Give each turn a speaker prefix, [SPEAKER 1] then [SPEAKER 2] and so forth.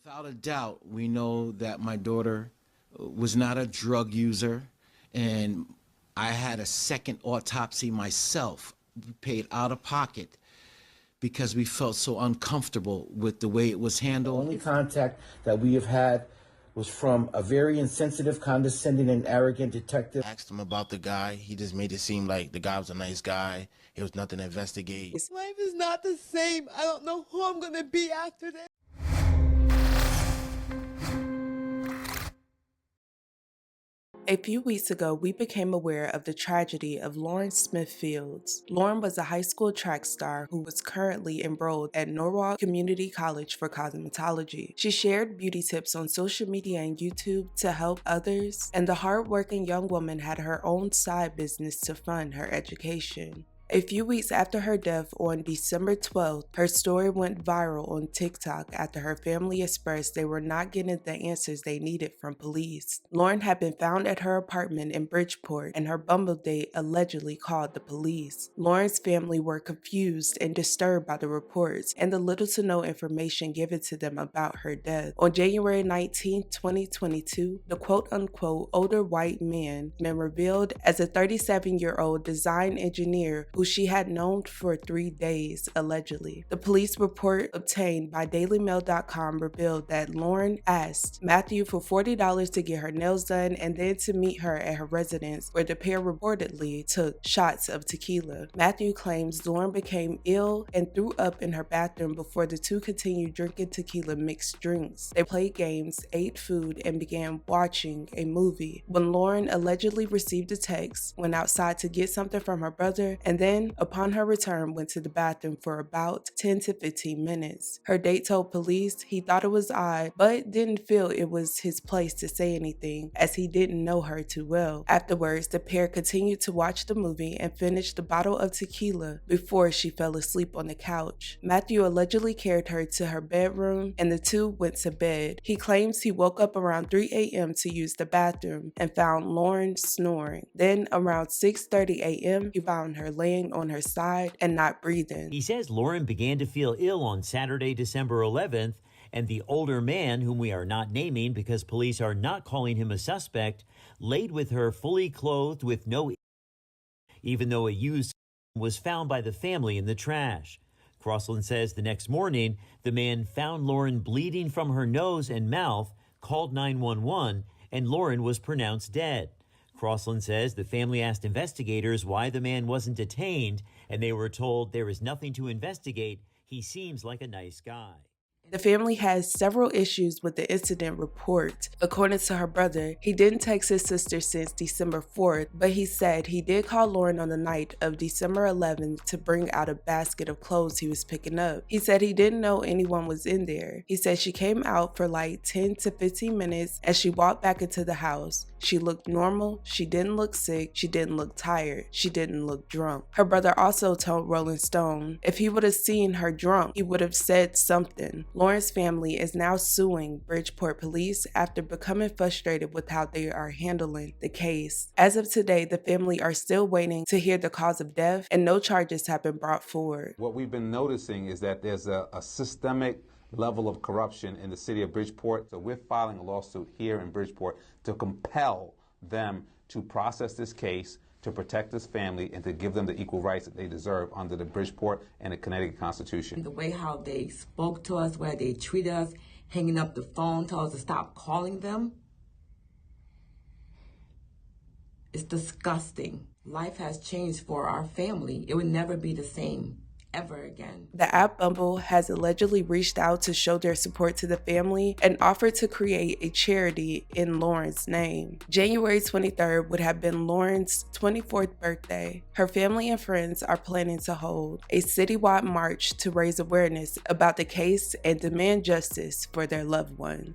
[SPEAKER 1] Without a doubt, we know that my daughter was not a drug user, and I had a second autopsy myself. We paid out of pocket because we felt so uncomfortable with the way it was handled.
[SPEAKER 2] The only contact that we have had was from a very insensitive, condescending, and arrogant detective.
[SPEAKER 3] I asked him about the guy. He just made it seem like the guy was a nice guy. It was nothing to investigate.
[SPEAKER 4] Life is not the same. I don't know who I'm gonna be after this.
[SPEAKER 5] A few weeks ago, we became aware of the tragedy of Lauren Smith Fields. Lauren was a high school track star who was currently enrolled at Norwalk Community College for cosmetology. She shared beauty tips on social media and YouTube to help others, and the hardworking young woman had her own side business to fund her education. A few weeks after her death on December 12th, her story went viral on TikTok after her family expressed they were not getting the answers they needed from police. Lauren had been found at her apartment in Bridgeport, and her Bumble date allegedly called the police. Lauren's family were confused and disturbed by the reports and the little to no information given to them about her death. On January 19, 2022, the quote-unquote older white man been revealed as a 37-year-old design engineer who she had known for 3 days, allegedly. The police report obtained by dailymail.com revealed that Lauren asked Matthew for $40 to get her nails done and then to meet her at her residence, where the pair reportedly took shots of tequila. Matthew claims Lauren became ill and threw up in her bathroom before the two continued drinking tequila mixed drinks. They played games, ate food, and began watching a movie. When Lauren allegedly received a text, went outside to get something from her brother, and then, upon her return, went to the bathroom for about 10 to 15 minutes. Her date told police he thought it was odd, but didn't feel it was his place to say anything, as he didn't know her too well. Afterwards, the pair continued to watch the movie and finished the bottle of tequila before she fell asleep on the couch. Matthew allegedly carried her to her bedroom, and the two went to bed. He claims he woke up around 3 a.m. to use the bathroom and found Lauren snoring. Then, around 6:30 a.m., he found her laying on her side and not breathing.
[SPEAKER 6] He says Lauren began to feel ill on Saturday, December 11th, and the older man, whom we are not naming because police are not calling him a suspect, laid with her fully clothed with no, even though a used was found by the family in the trash. Crossland says the next morning, the man found Lauren bleeding from her nose and mouth, called 911, and Lauren was pronounced dead. Crossland says the family asked investigators why the man wasn't detained, and they were told there is nothing to investigate. He seems like a nice guy.
[SPEAKER 5] The family has several issues with the incident report. According to her brother, he didn't text his sister since December 4th, but he said he did call Lauren on the night of December 11th to bring out a basket of clothes he was picking up. He said he didn't know anyone was in there. He said she came out for like 10 to 15 minutes and she walked back into the house. She looked normal, she didn't look sick, she didn't look tired, she didn't look drunk. Her brother also told Rolling Stone if he would have seen her drunk, he would have said something. Lauren's family is now suing Bridgeport police after becoming frustrated with how they are handling the case. As of today, the family are still waiting to hear the cause of death, and no charges have been brought forward.
[SPEAKER 7] What we've been noticing is that there's a systemic level of corruption in the city of Bridgeport. So we're filing a lawsuit here in Bridgeport to compel them to process this case, to protect this family, and to give them the equal rights that they deserve under the Bridgeport and the Connecticut Constitution.
[SPEAKER 8] The way how they spoke to us, where they treated us, hanging up the phone, told us to stop calling them, it's disgusting. Life has changed for our family. It would never be the same ever again.
[SPEAKER 5] The app Bumble has allegedly reached out to show their support to the family and offered to create a charity in Lauren's name. January 23rd would have been Lauren's 24th birthday. Her family and friends are planning to hold a citywide march to raise awareness about the case and demand justice for their loved one.